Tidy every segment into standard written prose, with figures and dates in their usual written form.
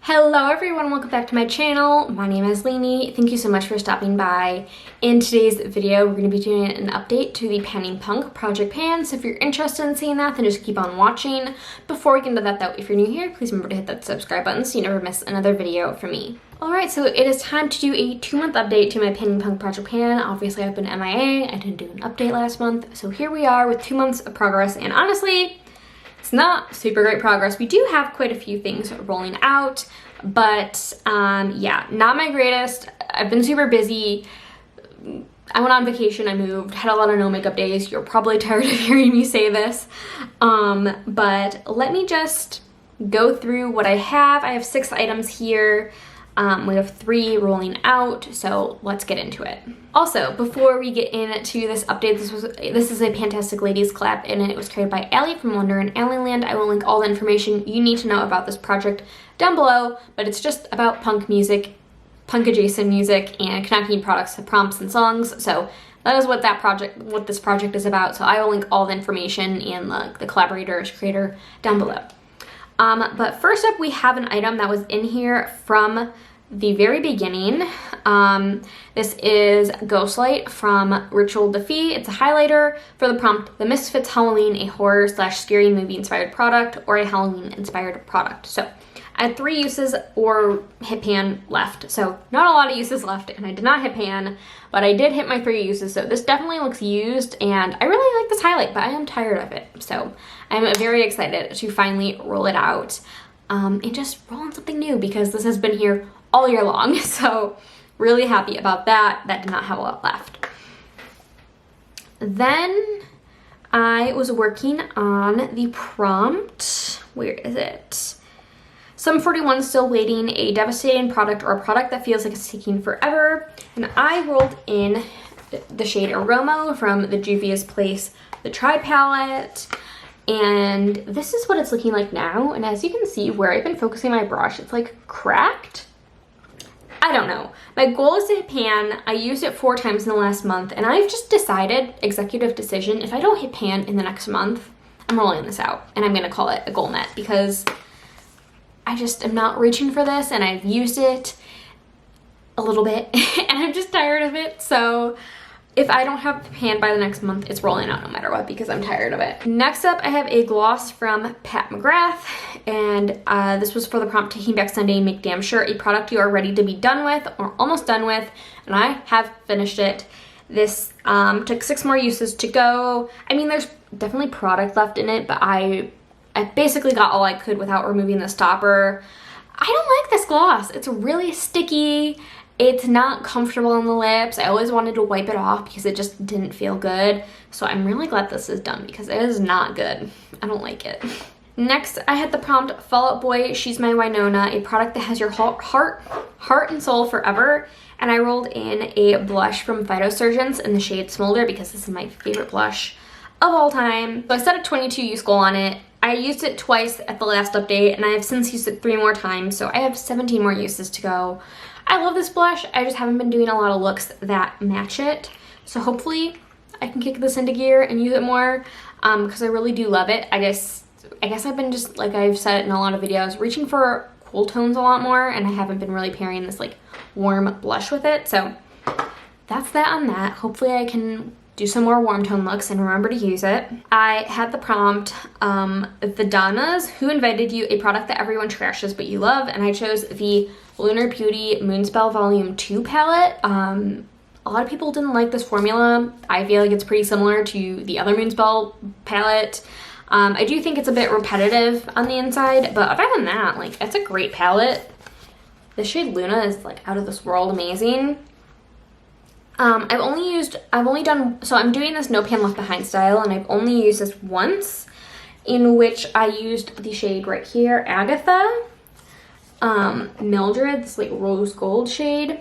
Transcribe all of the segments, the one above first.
Hello everyone, welcome back to my channel. My name is Lainey. Thank you so much for stopping by. In today's video, we're going to be doing an update to the PanningPunk Project Pan. So if you're interested in seeing that, then just keep on watching. Before we get into that though, if you're new here, please remember to hit that subscribe button so you never miss another video from me. Alright, so it is time to do a 2-month update to my PanningPunk Project Pan. Obviously I've been MIA, I didn't do an update last month. So here we are with 2 months of progress, and honestly, it's not super great progress. We do have quite a few things rolling out, but yeah, not my greatest. I've been super busy. I went on vacation, I moved, had a lot of no makeup days. You're probably tired of hearing me say this, but let me just go through what I have. I have 6 items here. We have 3 rolling out, so let's get into it. Also, before we get into this update, this is a Fantastic Ladies collab, and it was created by Allie from Wonder in Alleyland. I will link all the information you need to know about this project down below, but it's just about punk music, punk adjacent music, and connecting products to prompts and songs. So that is what this project is about. So I will link all the information and the collaborators, creator down below. But first up, we have an item that was in here from the very beginning. This is Ghostlight from Ritual Defeat. It's a highlighter for the prompt, The Misfits Halloween, a horror/scary movie inspired product or a Halloween inspired product. So I had 3 uses or hit pan left. So not a lot of uses left, and I did not hit pan, but I did hit my 3 uses. So this definitely looks used, and I really like this highlight, but I am tired of it. So I'm very excited to finally roll it out and just roll in something new, because this has been here all year long. So really happy about that. That did not have a lot left. Then I was working on the prompt. Where is it? Sum 41 Still Waiting, a devastating product or a product that feels like it's taking forever. And I rolled in the shade Aroma from the Juvia's Place, the Tri palette. And this is what it's looking like now. And as you can see, where I've been focusing my brush, it's like cracked. I don't know. My goal is to hit pan. I used it 4 times in the last month, and I've just decided, executive decision, if I don't hit pan in the next month, I'm rolling this out, and I'm gonna call it a goal met, because I just am not reaching for this, and I've used it a little bit and I'm just tired of it. So if I don't have pan by the next month, it's rolling out no matter what, because I'm tired of it. Next up, I have a gloss from Pat McGrath, and this was for the prompt Taking Back Sunday, Make Damn Sure, a product you are ready to be done with or almost done with, and I have finished it. This took 6 more uses to go. I mean, there's definitely product left in it, but I basically got all I could without removing the stopper. I don't like this gloss. It's really sticky. It's not comfortable on the lips. I always wanted to wipe it off because it just didn't feel good. So I'm really glad this is done, because it is not good. I don't like it. Next, I had the prompt Fall Out Boy, She's My Winona, a product that has your heart and soul forever. And I rolled in a blush from Phytosurgeons in the shade Smolder, because this is my favorite blush of all time. So I set a 22 use goal on it. I used it twice at the last update, and I have since used it 3 more times, so I have 17 more uses to go. I love this blush. I just haven't been doing a lot of looks that match it. So hopefully I can kick this into gear and use it more, because I really do love it. I guess I've been, just like I've said in a lot of videos, reaching for cool tones a lot more, and I haven't been really pairing this like warm blush with it. So that's that on that. Hopefully I can do some more warm tone looks and remember to use it. I had the prompt, The Donnas, Who Invited You, a product that everyone trashes but you love, and I chose the Lunar Beauty Moonspell Volume 2 palette. A lot of people didn't like this formula. I feel like it's pretty similar to the other Moonspell palette. I do think it's a bit repetitive on the inside, but other than that, like, it's a great palette. The shade Luna is like out of this world amazing. I'm doing this no pan left behind style, and I've only used this once, in which I used the shade right here, Agatha, Mildred, this like rose gold shade,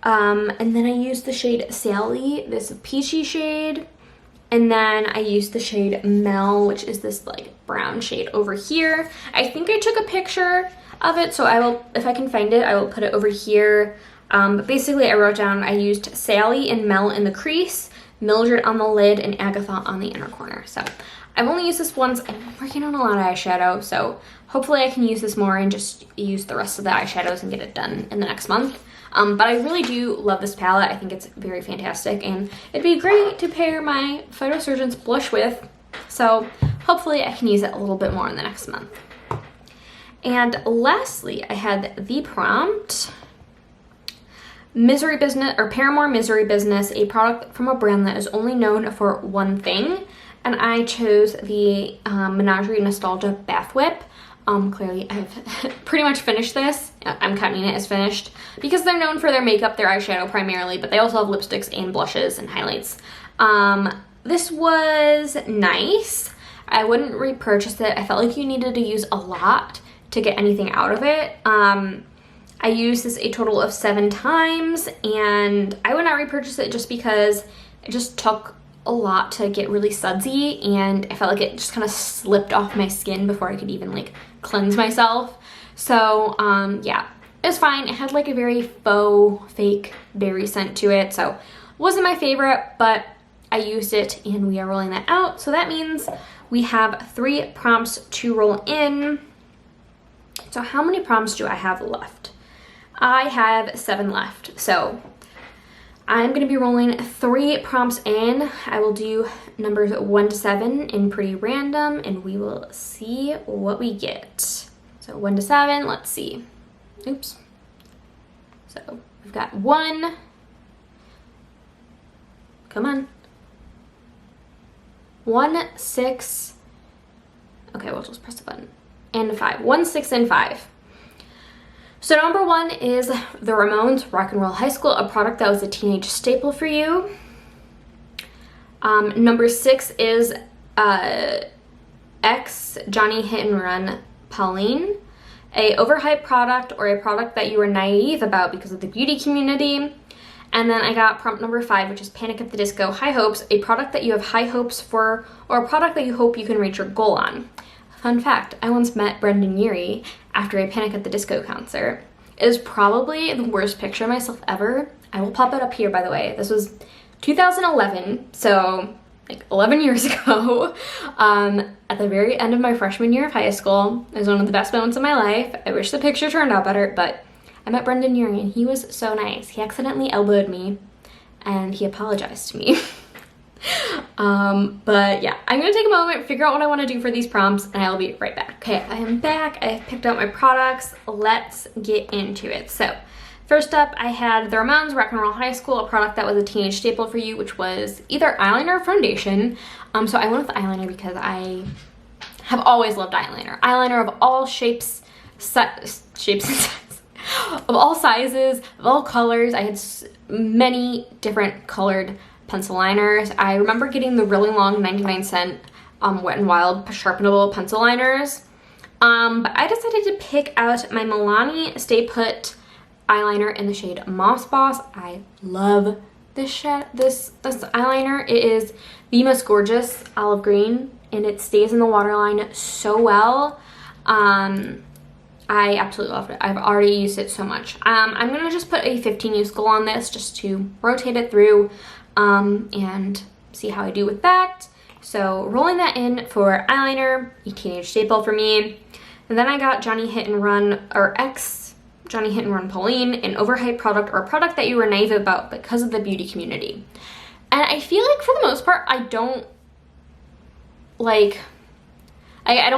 and then I used the shade Sally, this peachy shade, and then I used the shade Mel, which is this like brown shade over here. I think I took a picture of it, so I will, if I can find it, I will put it over here. But basically I wrote down, I used Sally and Mel in the crease, Mildred on the lid, and Agatha on the inner corner. So I've only used this once. I'm working on a lot of eyeshadow, so hopefully I can use this more and just use the rest of the eyeshadows and get it done in the next month. But I really do love this palette. I think it's very fantastic, and it'd be great to pair my Phytosurgence blush with. So hopefully I can use it a little bit more in the next month. And lastly, I had the prompt Misery Business, or Paramore Misery Business, a product from a brand that is only known for one thing. And I chose the Menagerie Nostalgia Bath Whip. Clearly I've pretty much finished this. I'm counting it as finished because they're known for their makeup, their eyeshadow primarily, but they also have lipsticks and blushes and highlights. This was nice. I wouldn't repurchase it. I felt like you needed to use a lot to get anything out of it. I used this a total of 7 times, and I would not repurchase it just because it just took a lot to get really sudsy, and I felt like it just kind of slipped off my skin before I could even like cleanse myself. So yeah, it was fine. It had like a very faux, fake berry scent to it, so it wasn't my favorite, but I used it and we are rolling that out. So that means we have 3 prompts to roll in. So how many prompts do I have left? I have 7 left. So I'm going to be rolling 3 prompts in. I will do numbers 1 to 7 in pretty random, and we will see what we get. So 1 to 7, let's see. Oops. So we've got 1. Come on. 1, 6. Okay, we'll just press the button. And 5. 1, 6, and 5. So number 1 is the Ramones Rock and Roll High School, a product that was a teenage staple for you. Number 6 is X Johnny Hit and Run Pauline, a overhyped product or a product that you were naive about because of the beauty community. And then I got prompt number 5, which is Panic at the Disco High Hopes, a product that you have high hopes for or a product that you hope you can reach your goal on. Fun fact, I once met Brendan Urie after a Panic at the Disco concert. It is probably the worst picture of myself ever. I will pop it up here, by the way. This was 2011, so like 11 years ago, at the very end of my freshman year of high school. It was one of the best moments of my life. I wish the picture turned out better, but I met Brendan Urie and he was so nice. He accidentally elbowed me and he apologized to me. But yeah, I'm gonna take a moment, figure out what I want to do for these prompts, and I'll be right back. Okay, I am back. I picked out my products. Let's get into it. So first up, I had the Ramones Rock and Roll High School, a product that was a teenage staple for you, which was either eyeliner or foundation. So I went with eyeliner because I have always loved eyeliner. Eyeliner of all shapes and sizes, of all sizes, of all colors. I had many different colored pencil liners. I remember getting the really long 99-cent Wet n Wild sharpenable pencil liners. But I decided to pick out my Milani Stay Put eyeliner in the shade Moss Boss. I love this eyeliner. It is the most gorgeous olive green, and it stays in the waterline so well. I absolutely loved it. I've already used it so much. I'm gonna just put a 15 use goal on this just to rotate it through and see how I do with that. So rolling that in for eyeliner, a teenage staple for me. And then I got Johnny Hit and Run, or X Johnny Hit and Run Pauline, an overhyped product or a product that you were naive about because of the beauty community. And I feel like for the most part, I don't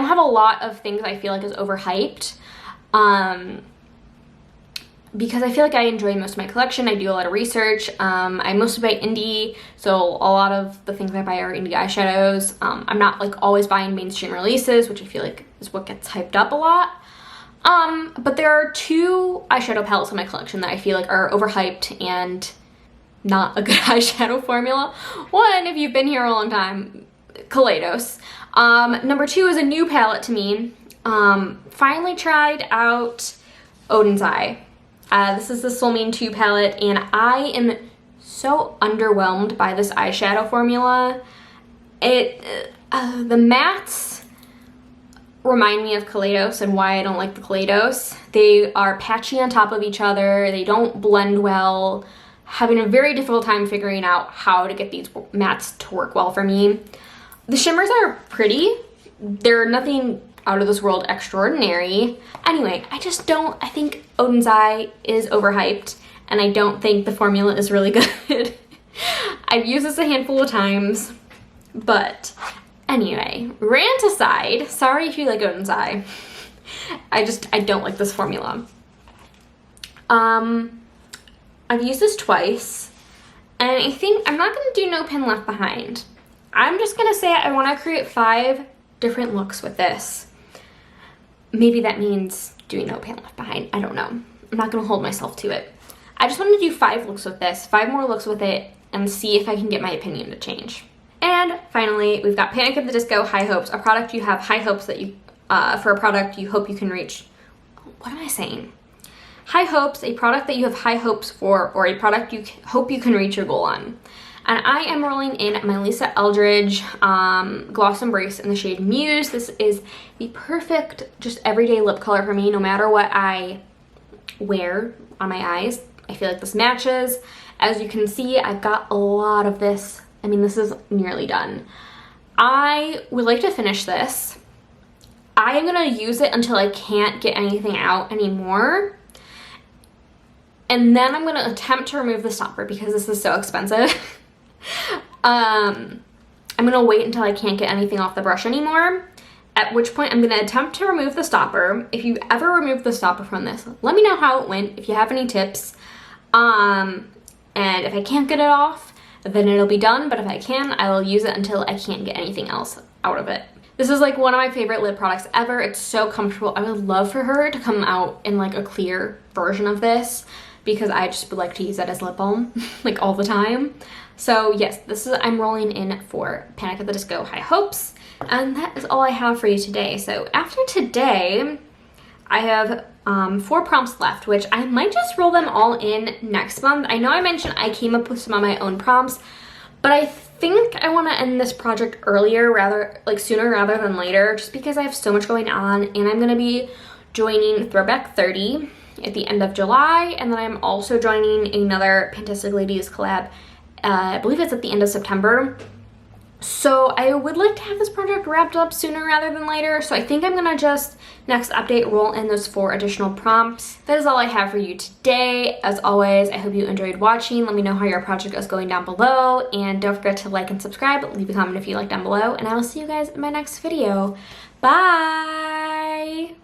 have a lot of things I feel like is overhyped. Because I feel like I enjoy most of my collection. I do a lot of research. I mostly buy indie, so a lot of the things I buy are indie eyeshadows. I'm not like always buying mainstream releases, which I feel like is what gets hyped up a lot. But there are 2 eyeshadow palettes in my collection that I feel like are overhyped and not a good eyeshadow formula. One, if you've been here a long time, Kaleidos. Number 2 is a new palette to me. Finally tried out Odin's Eye. This is the Soulmane 2 palette, and I am so underwhelmed by this eyeshadow formula. The mattes remind me of Kaleidos and why I don't like the Kaleidos. They are patchy on top of each other. They don't blend well. Having a very difficult time figuring out how to get these mattes to work well for me. The shimmers are pretty. They're nothing out of this world extraordinary. Anyway, I think Odin's Eye is overhyped, and I don't think the formula is really good. I've used this a handful of times, but anyway, rant aside, sorry if you like Odin's Eye. I don't like this formula. I've used this twice, and I think I'm not gonna do No Pin Left Behind. I'm just gonna say I wanna create 5 different looks with this. Maybe that means doing No Pin Left Behind, I don't know. I'm not gonna hold myself to it. I just wanna do 5 looks with this, 5 more looks with it, and see if I can get my opinion to change. And finally, we've got Panic at the Disco High Hopes, a product you have high hopes that you, for a product you hope you can reach. What am I saying? High hopes, a product that you have high hopes for, or a product you hope you can reach your goal on. And I am rolling in my Lisa Eldridge Gloss Embrace in the shade Muse. This is the perfect, just everyday lip color for me, no matter what I wear on my eyes. I feel like this matches. As you can see, I've got a lot of this. I mean, this is nearly done. I would like to finish this. I am gonna use it until I can't get anything out anymore. And then I'm gonna attempt to remove the stopper because this is so expensive. I'm gonna wait until I can't get anything off the brush anymore, at which point I'm gonna attempt to remove the stopper. If you ever remove the stopper from this, let me know how it went, if you have any tips. And if I can't get it off, then it'll be done, but if I can, I will use it until I can't get anything else out of it. This is like one of my favorite lip products ever. It's so comfortable. I would love for her to come out in like a clear version of this, because I just would like to use that as lip balm like all the time. So yes, I'm rolling in for Panic at the Disco High Hopes, and that is all I have for you today. So after today, I have 4 prompts left, which I might just roll them all in next month. I know I mentioned I came up with some of my own prompts, but I think I want to end this project sooner rather than later, just because I have so much going on, and I'm going to be joining Throwback 30 at the end of July, and then I'm also joining another Fantastic Ladies collab, I believe it's at the end of September. So I would like to have this project wrapped up sooner rather than later, so I think I'm gonna just, next update, roll in those 4 additional prompts. That is all I have for you today. As always, I hope you enjoyed watching. Let me know how your project is going down below, and don't forget to like and subscribe. Leave a comment if you like down below, and I will see you guys in my next video. Bye!